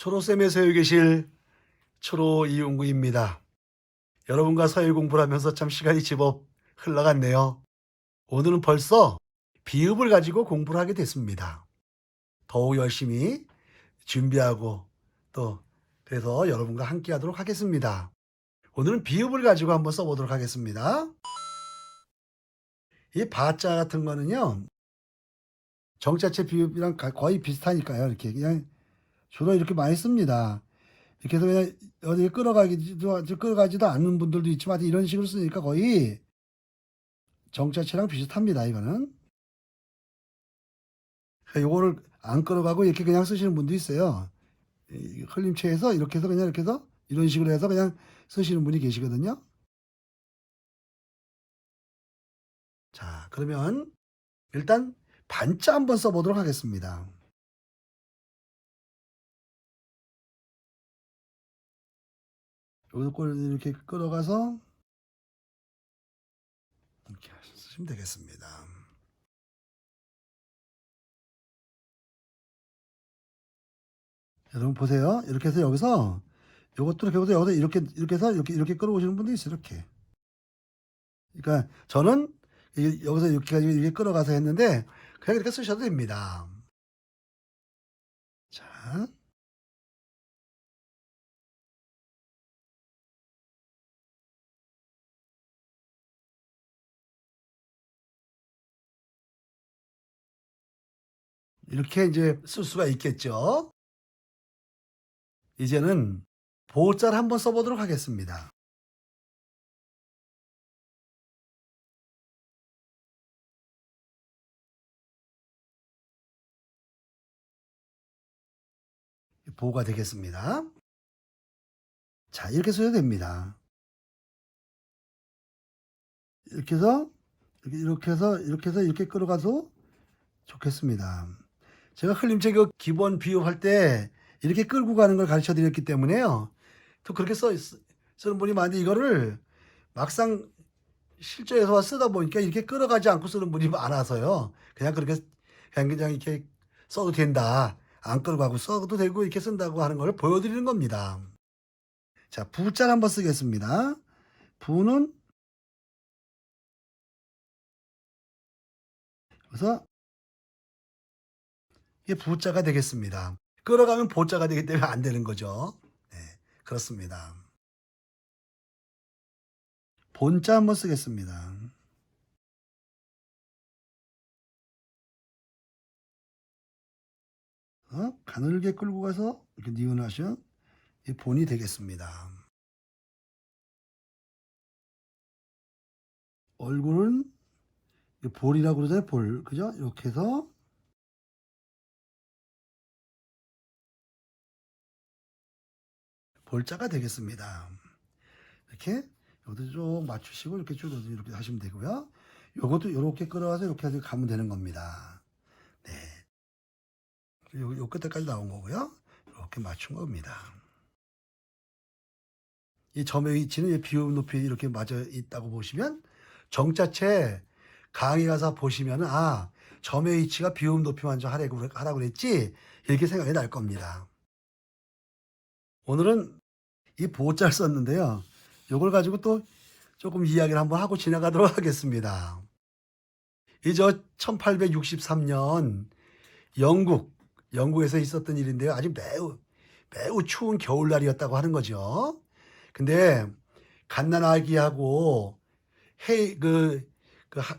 초로쌤의 서유교실 초로 이용구입니다. 여러분과 서유 공부를 하면서 참 시간이 제법 흘러갔네요. 오늘은 벌써 비읍을 가지고 공부를 하게 됐습니다. 더욱 열심히 준비하고 또 그래서 여러분과 함께 하도록 하겠습니다. 오늘은 비읍을 가지고 한번 써보도록 하겠습니다. 이 바자 같은 거는요, 정자체 비읍이랑 거의 비슷하니까요. 이렇게 그냥 주로 이렇게 많이 씁니다. 이렇게 해서 그냥 어디 끌어가지도 않는 분들도 있지만 이런 식으로 쓰니까 거의 정자체랑 비슷합니다. 이거는. 그러니까 요거를 안 끌어가고 이렇게 그냥 쓰시는 분도 있어요. 흘림체에서 이렇게 해서 그냥 이렇게 해서 이런 식으로 해서 그냥 쓰시는 분이 계시거든요. 자, 그러면 일단 반자 한번 써보도록 하겠습니다. 여기서 꼴 이렇게 끌어가서 이렇게 쓰시면 되겠습니다. 여러분 보세요. 이렇게 해서 여기서 요것도 이렇게 보세요. 여기서 이렇게 해서 이렇게 끌어오시는 분도 있어요. 이렇게. 그러니까 저는 여기서 이렇게 가지고 이렇게 끌어가서 했는데 그냥 이렇게 쓰셔도 됩니다. 자, 이렇게 이제 쓸 수가 있겠죠. 이제는 보자를 한번 써보도록 하겠습니다. 보가 되겠습니다. 자, 이렇게 써도 됩니다. 이렇게 해서 이렇게 끌어가서 좋겠습니다. 제가 흘림체 그 기본 비유할 때 이렇게 끌고 가는 걸 가르쳐 드렸기 때문에요. 또 그렇게 쓰는 분이 많은데 이거를 막상 실전에서 쓰다 보니까 이렇게 끌어가지 않고 쓰는 분이 많아서요. 그냥 이렇게 써도 된다. 안 끌고 가고 써도 되고 이렇게 쓴다고 하는 걸 보여드리는 겁니다. 자, 부자를 한번 쓰겠습니다. 부는 그래서 이게 부자가 되겠습니다. 끌어가면 보자가 되기 때문에 안 되는 거죠. 네, 그렇습니다. 본자 한번 쓰겠습니다. 가늘게 끌고 가서 이렇게 니은하셔 이 본이 되겠습니다. 얼굴은 볼이라고 그러잖아요. 볼. 그죠? 이렇게 해서 볼자가 되겠습니다. 이렇게 여기도 쭉 맞추시고 이렇게 쭉 이렇게 하시면 되고요. 요것도 이렇게 끌어와서 이렇게 해서 가면 되는 겁니다. 네. 요 끝에까지 나온 거고요. 이렇게 맞춘 겁니다. 이 점의 위치는 비움 높이 이렇게 맞아 있다고 보시면 정자체 강의 가서 보시면은 점의 위치가 비움 높이 먼저 하라고 그랬지 이렇게 생각이 날 겁니다. 오늘은 이 보자를 썼는데요. 요걸 가지고 또 조금 이야기를 한번 하고 지나가도록 하겠습니다. 이 1863년 영국에서 있었던 일인데요. 아주 매우 추운 겨울날이었다고 하는 거죠. 근데 갓난아기하고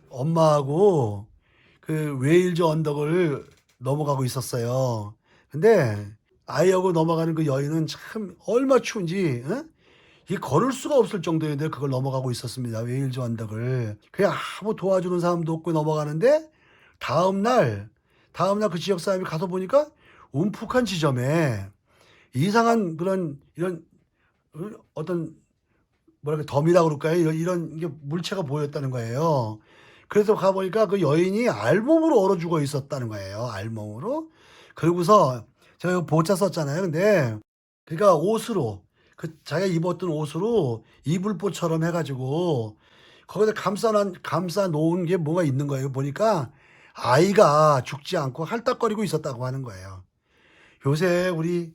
엄마하고 그 웨일즈 언덕을 넘어가고 있었어요. 근데 아이하고 넘어가는 그 여인은 참 얼마 추운지 이 걸을 수가 없을 정도였는데 그걸 넘어가고 있었습니다. 웨일즈 언덕을. 그냥 아무 도와주는 사람도 없고 넘어가는데 다음 날 그 지역 사람이 가서 보니까 움푹한 지점에 이상한 그런 이런 어떤 뭐랄까 덤이라고 그럴까요? 이런 게 물체가 보였다는 거예요. 그래서 가 보니까 그 여인이 알몸으로 얼어 죽어 있었다는 거예요. 알몸으로. 그러고서 제가 이거 보자 썼잖아요. 근데 그러니까 옷으로 자기가 입었던 옷으로 이불보처럼 해 가지고 거기다 감싸 놓은 게 뭐가 있는 거예요. 보니까 아이가 죽지 않고 할딱거리고 있었다고 하는 거예요. 요새 우리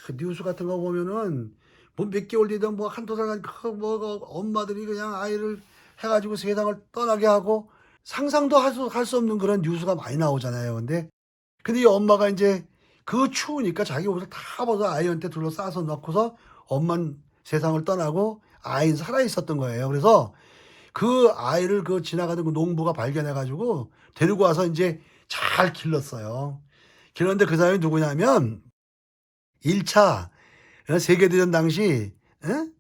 그 뉴스 같은 거 보면은 뭐 몇 개월 뒤든 뭐 한두 달 뭐 엄마들이 그냥 아이를 해 가지고 세상을 떠나게 하고 상상도 할 수 없는 그런 뉴스가 많이 나오잖아요. 근데 이 엄마가 인제 그 추우니까 자기 옷을 다 벗어 아이한테 둘러싸서 놓고서 엄마는 세상을 떠나고 아이는 살아 있었던 거예요. 그래서 그 아이를 그 지나가던 그 농부가 발견해 가지고 데리고 와서 인제 잘 길렀어요. 길렀는데 그 사람이 누구냐면 1차 세계대전 당시 예?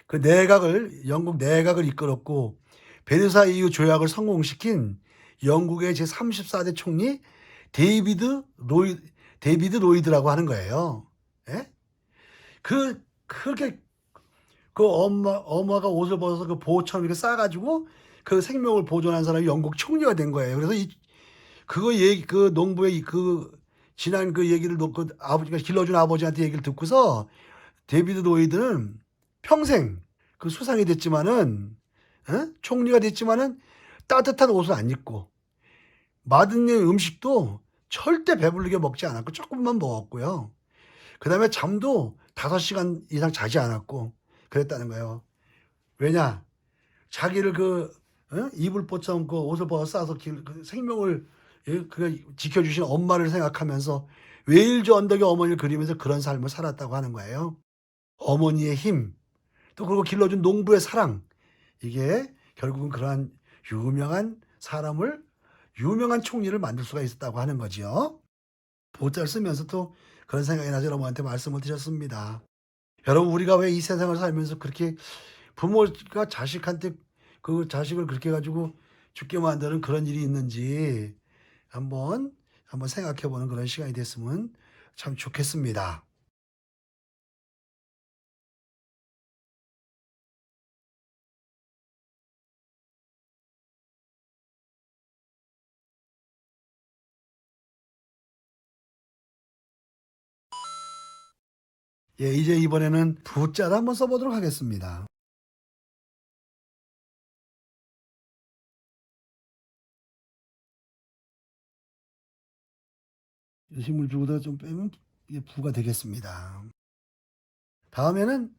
그 내각을 영국 내각을 이끌었고 베르사유 이후 조약을 성공시킨 영국의 제34대 총리 데이비드 로이 데이비드 로이드라고 하는 거예요. 예? 그렇게 그 엄마가 옷을 벗어서 그 보호처럼 이렇게 싸 가지고 그 생명을 보존한 사람이 영국 총리가 된 거예요. 그래서 그거 얘기 그 농부의 그 지난 그 얘기를 놓고 아버지가 길러준 아버지한테 얘기를 듣고서 데이비드 로이드는 평생 그 수상이 됐지만은 총리가 됐지만은 따뜻한 옷을 안 입고 맛있는 음식도 절대 배부르게 먹지 않았고 쪼끔만 먹었고요. 그다음에 잠도 5 시간 이상 자지 않았고 그랬다는 거예요. 왜냐? 자기를 이불 벗쳐놓고 옷을 벗어 싸서 그 생명을 지켜 주신 엄마를 생각하면서 웨일즈 언덕의 어머니를 그리면서 그런 삶을 살았다고 하는 거예요. 어머니의 힘, 또 그리고 길러준 농부의 사랑, 이게 결국은 그러한 유명한 사람을 유명한 총리를 만들 수가 있었다고 하는 거지요. 보자를 쓰면서 또 그런 생각이 나서 여러분한테 말씀을 드렸습니다. 여러분 우리가 왜 이 세상을 살면서 그렇게 부모가 자식한테 그 자식을 그렇게 해 가지고 죽게 만드는 그런 일이 있는지 한번, 한번 생각해 보는 그런 시간이 됐으면 참 좋겠습니다. 예, 이제 이번에는 부자를 한번 써 보도록 하겠습니다. 힘을 주고다 좀 빼면 이게 부가 되겠습니다. 다음에는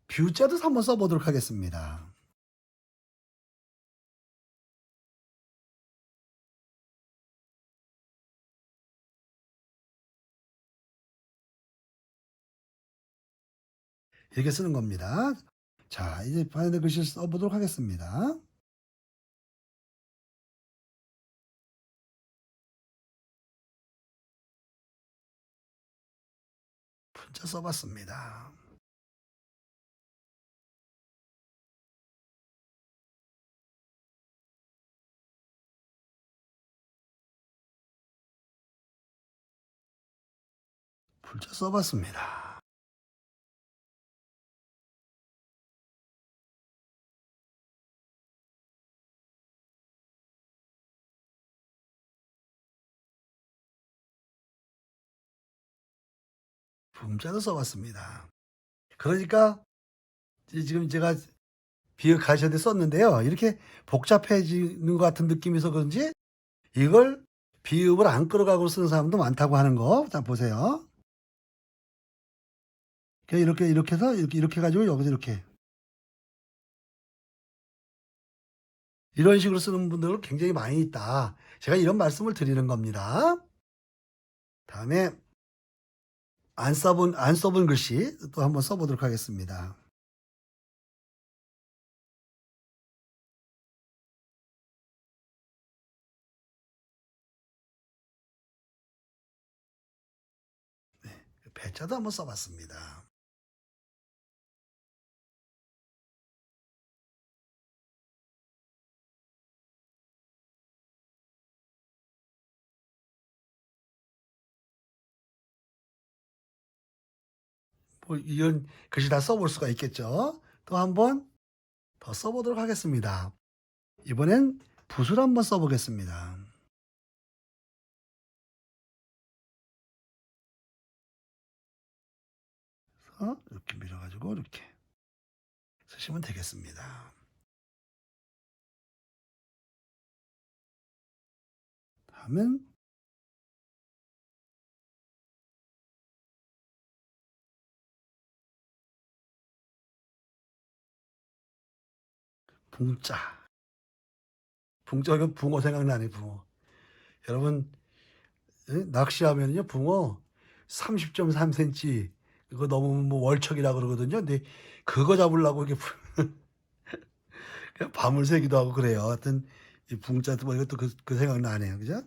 뷰자도 한번 써 보도록 하겠습니다. 이렇게 쓰는 겁니다. 자, 이제 파란색 글씨를 써 보도록 하겠습니다. 문자 써 봤습니다. 불자 써 봤습니다. 분자도 써 봤습니다. 그러니까 지금 제가 비읍 가시한테 썼는데요. 이렇게 복잡해지는 것 같은 느낌이서 그런지 이걸 비읍을 안 끌어가고 쓰는 사람도 많다고 하는 거. 자 보세요. 이렇게 해서 이렇게 해 가지고 여기서 이렇게 이런 식으로 쓰는 분들 굉장히 많이 있다. 제가 이런 말씀을 드리는 겁니다. 다음에 안 써본 글씨 또 한번 써 보도록 하겠습니다. 배자도 한번 써 봤습니다. 뭐 이런 글씨 다 써볼 수가 있겠죠. 또 한번 더 써 보도록 하겠습니다. 이번엔 붓을 한번 써 보겠습니다. 이렇게 밀어 가지고 이렇게 쓰시면 되겠습니다. 다음은 붕자. 붕자 이거 붕어 생각나네 붕어. 여러분 예 낚시하면은요 붕어 30.3 센치 그거 넘으면 뭐 월척이라 그러거든요. 근데 그거 잡으려고 이렇게 그냥 밤을 새기도 하고 그래요. 하여튼 이 붕자도 뭐 이것도 그 생각 나네요. 그죠?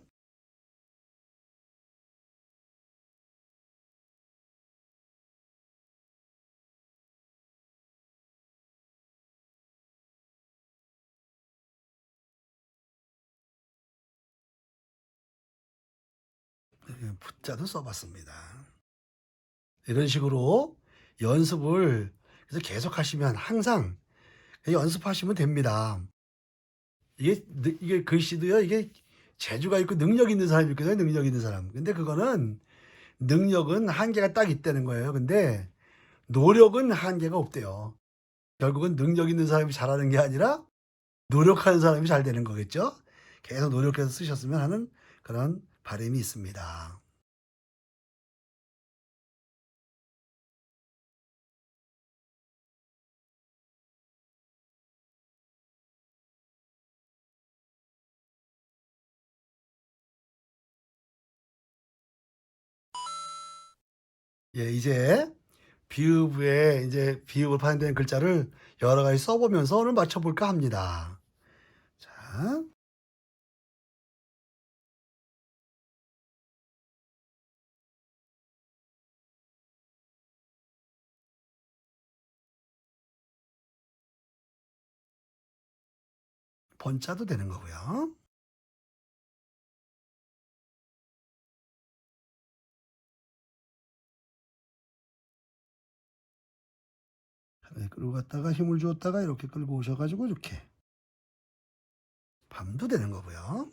예 붕자도 써 봤습니다. 이런 식으로 연습을 그래서 계속하시면 항상 연습하시면 됩니다. 이게 글씨도요 이게 재주가 있고 능력 있는 사람이 있거든요, 능력 있는 사람. 근데 그거는 능력은 한계가 딱 있다는 거예요. 근데 노력은 한계가 없대요. 결국은 능력 있는 사람이 잘하는 게 아니라 노력하는 사람이 잘 되는 거겠죠. 계속 노력해서 쓰셨으면 하는 그런 바람이 있습니다. 예 이제 비읍에 이제 비읍을 파생되는 글자를 여러 가지 써 보면서 오늘 맞춰 볼까 합니다. 자 번자도 되는 거고요. 네 끌고 갔다가 힘을 줬다가 이렇게 끌고 오셔 가지고 이렇게 밤도 되는 거고요.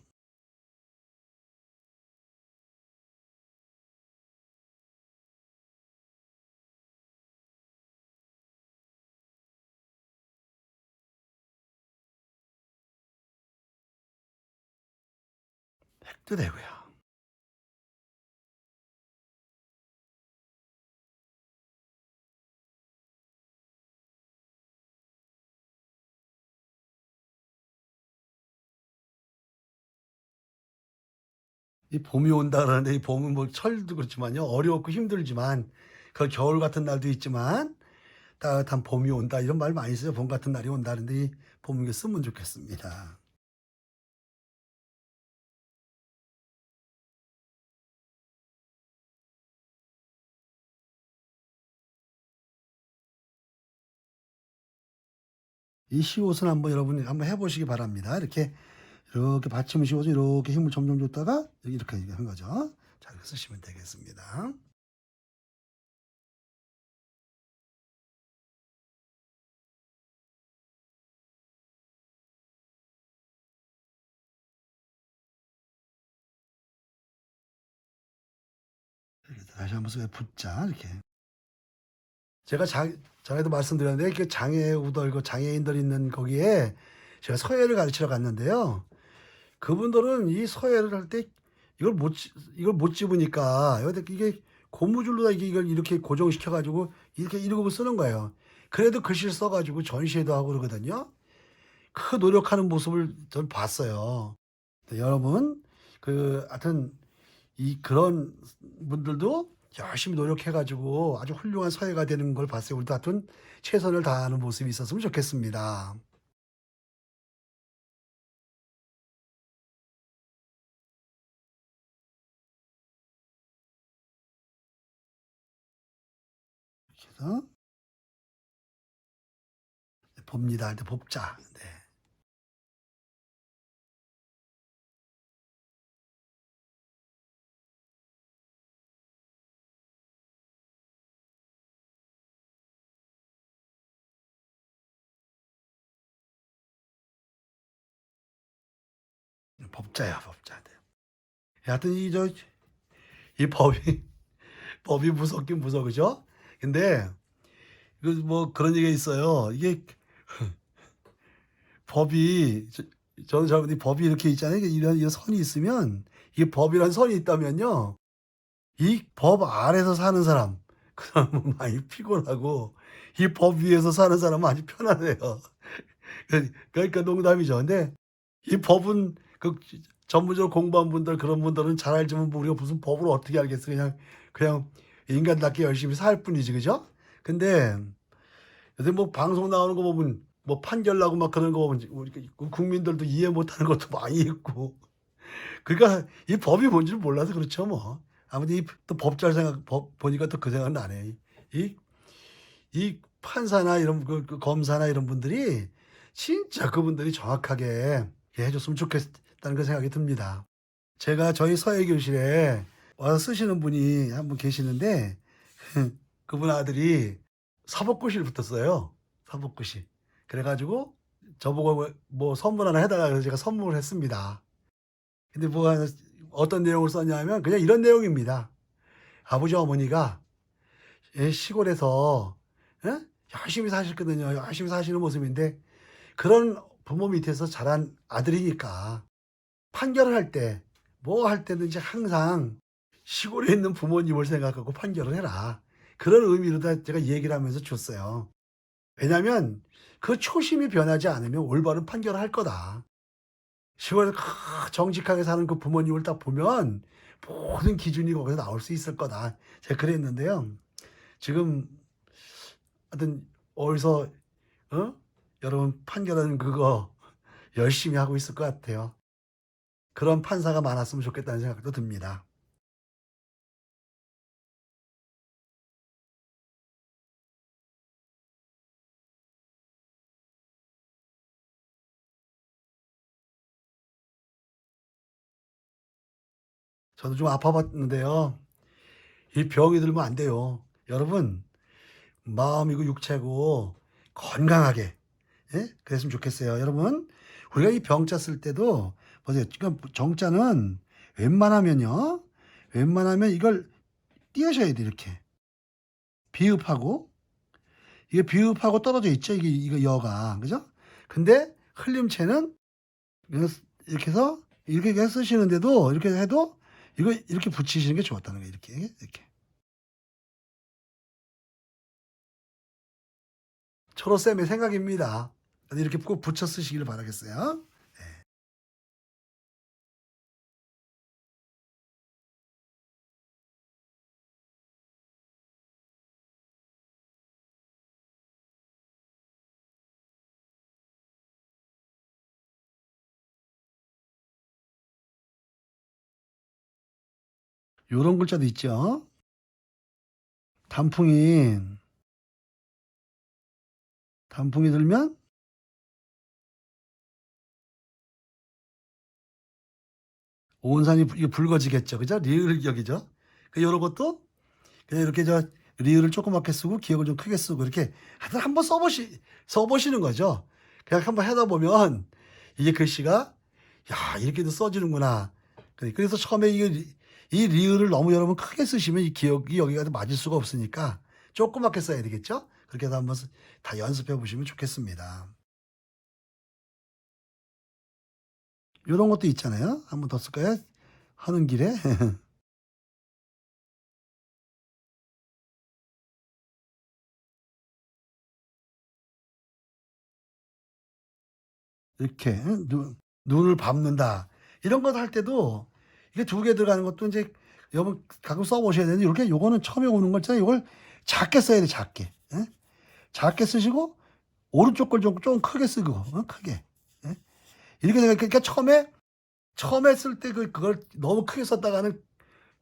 도 되고요. 이 봄이 온다 그러는데 이 봄은 뭐 철도 그렇지만요. 어렵고 힘들지만 그 겨울 같은 날도 있지만 따뜻한 봄이 온다 이런 말 많이 써요. 봄 같은 날이 온다는데 이 봄 이거 쓰면 좋겠습니다. 이 시옷은 한번 여러분이 한번 해 보시기 바랍니다. 이렇게 받침을 씌워서 이렇게 힘을 점점 줬다가 이렇게 한 거죠. 자 이렇게 쓰시면 되겠습니다. 이렇게 다시 한번 써요. 붙자 이렇게. 제가 전에도 말씀드렸는데 그 장애 우덜 그 장애인들 있는 거기에 제가 서예를 가르치러 갔는데요. 그분들은 이 서예를 할 때 이걸 못 집으니까 여기다 이게 고무줄로 이게 이걸 이렇게 고정시켜 가지고 이렇게 이러고 쓰는 거예요. 그래도 글씨를 써 가지고 전시회도 하고 그러거든요. 그 노력하는 모습을 전 봤어요. 네 여러분 하여튼 그런 분들도 열심히 노력해 가지고 아주 훌륭한 사회가 되는 걸 봤어요. 우리도 하여튼 최선을 다하는 모습이 있었으면 좋겠습니다. 그래서 봅니다 할 때 봅자. 네. 법자야 법자. 네. 하여튼 이 법이 법이 무섭긴 무서워 그죠? 근데 그 뭐 그런 얘기가 있어요. 이게 법이 저는 잘 이 법이 이렇게 있잖아요. 이런 선이 있으면 이 법이란 선이 있다면요. 이 법 아래에서 사는 사람 그 사람은 많이 피곤하고 이 법 위에서 사는 사람은 아주 편안해요. 그러니까 농담이죠. 근데 이 법은 그 전문적으로 공부한 분들 그런 분들은 잘 알지만 뭐 우리가 무슨 법을 어떻게 알겠어. 그냥 인간답게 열심히 살 뿐이지. 그죠? 근데 요새 뭐 방송 나오는 거 보면 뭐 판결 나고 막 그런 거 보면 우리 그 국민들도 이해 못하는 것도 많이 있고. 그러니까 이 법이 뭔지를 몰라서 그렇죠 뭐. 아무튼 이 또 법 잘 생각 법 보니까 또 그 생각 나네. 이 이 판사나 이런 검사나 이런 분들이 진짜 그분들이 정확하게 해 줬으면 좋겠다는 그 생각이 듭니다. 제가 저희 서예교실에 와서 쓰시는 분이 한 분 계시는데 그분 아들이 사법고시를 붙었어요, 사법고시. 그래 가지고 저보고 뭐 선물 하나 해 달라 그래서 제가 선물을 했습니다. 근데 어떤 내용을 썼냐면 그냥 이런 내용입니다. 아버지 어머니가 시골에서 예? 열심히 사셨거든요. 열심히 사시는 모습인데 그런 부모 밑에서 자란 아들이니까 판결을 할 때 뭐 할 때든지 항상 시골에 있는 부모님을 생각하고 판결을 해라. 그런 의미로 제가 얘기를 하면서 줬어요. 왜냐하면 그 초심이 변하지 않으면 올바른 판결을 할 거다. 시골에서 정직하게 사는 그 부모님을 딱 보면 모든 기준이 거기서 나올 수 있을 거다. 제가 그랬는데요. 지금 하여튼 어디서 어? 여러분 판결하는 그거 열심히 하고 있을 것 같아요. 그런 판사가 많았으면 좋겠다는 생각도 듭니다. 저도 좀 아파 봤는데요. 이 병이 들면 안 돼요. 여러분 마음이고 육체고 건강하게 그랬으면 좋겠어요. 여러분 우리가 이 병자 쓸 때도 보세요. 지금 정자는 웬만하면요. 웬만하면 이걸 띄우셔야 돼요 이렇게. 비읍하고 이게 비읍하고 떨어져 있죠. 이거 여가. 그죠? 근데 흘림체는 이거 이렇게 해서 이렇게 쓰시는데도 이렇게 해도 이거 이렇게 붙이시는 게 좋았다는 거예요. 이렇게. 초로쌤의 생각입니다. 이렇게 꼭 붙여 쓰시기를 바라겠어요. 요런 글자도 있죠. 단풍이 단풍이 들면 온 산이 이게 붉어지겠죠. 그죠? 리을격이죠. 요런 것도 그냥 이렇게 리을을 조그맣게 쓰고 기역을 좀 크게 쓰고 이렇게 하여튼 한번 써 보시는 거죠. 그냥 한번 하다 보면 이게 글씨가 '야 이렇게도 써지는구나.' 그래서 처음에 이 리을을 너무 여러분 크게 쓰시면 이 기역이 여기가 맞을 수가 없으니까 조그맣게 써야 되겠죠. 그렇게 해서 한번 다 연습해 보시면 좋겠습니다. 요런 것도 있잖아요. 한번 더 쓸까요? 하는 길에 이렇게 눈을 밟는다. 이런 것 할 때도 이게 두 개 들어가는 것도 인제 여러분 가끔 써 보셔야 되는데 요렇게 요거는 처음에 오는 거 있잖아요. 요걸 작게 써야 돼 작게. 예? 작게 쓰시고 오른쪽 걸 좀 크게 쓰고 크게. 예? 이렇게 되면 그러니까 처음에 쓸 때 그걸 너무 크게 썼다가는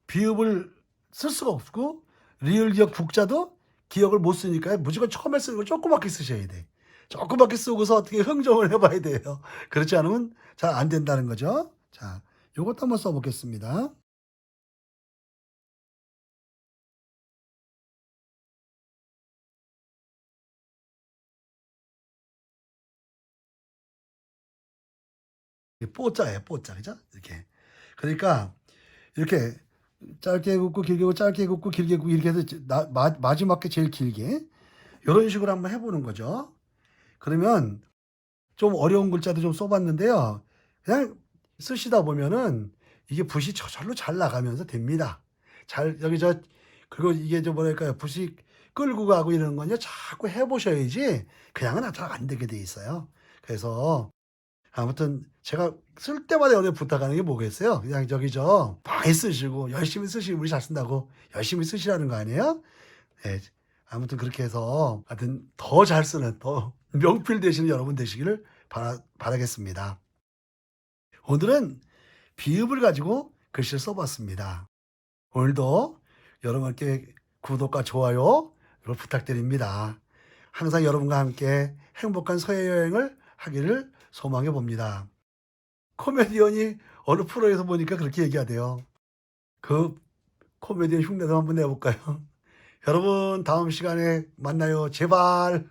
비읍을 쓸 수가 없고 리을 기역 국자도 기억을 못 쓰니까요. 무조건 처음에 쓰는 걸 조그맣게 쓰셔야 돼. 조그맣게 쓰고서 어떻게 흥정을 해 봐야 돼요. 그렇지 않으면 잘 안 된다는 거죠. 자 요것도 한번 써 보겠습니다. 이게 뽀자예요, 뽀자. 그죠? 이렇게. 그러니까 이렇게 짧게 긋고 길게 긋고 짧게 긋고 길게 긋고 이렇게 해서 이제 나 마 마지막에 제일 길게 요런 식으로 한번 해 보는 거죠. 그러면 좀 어려운 글자도 좀 써 봤는데요. 그냥 쓰시다 보면은 이게 붓이 저절로 잘 나가면서 됩니다. 잘 여기 그리고 이게 뭐랄까요. 붓이 끌고 가고 이러는 건요 자꾸 해 보셔야지 그냥은 잘 안 되게 돼 있어요. 그래서 아무튼 제가 쓸 때마다 여러분 부탁하는 게 뭐겠어요? 그냥 저기 많이 쓰시고 열심히 쓰시고 우리 잘 쓴다고 열심히 쓰시라는 거 아니에요? 예. 아무튼 그렇게 해서 하여튼 더 잘 쓰는 더 명필 되시는 여러분 되시기를 바라겠습니다. 오늘은 비읍을 가지고 글씨를 써 봤습니다. 오늘도 여러분께 구독과 좋아요 를 부탁드립니다. 항상 여러분과 함께 행복한 서해 여행을 하기를 소망해 봅니다. 코미디언이 어느 프로에서 보니까 그렇게 얘기하대요. 그 코미디언 흉내도 한번 내 볼까요? 여러분 다음 시간에 만나요. 제발.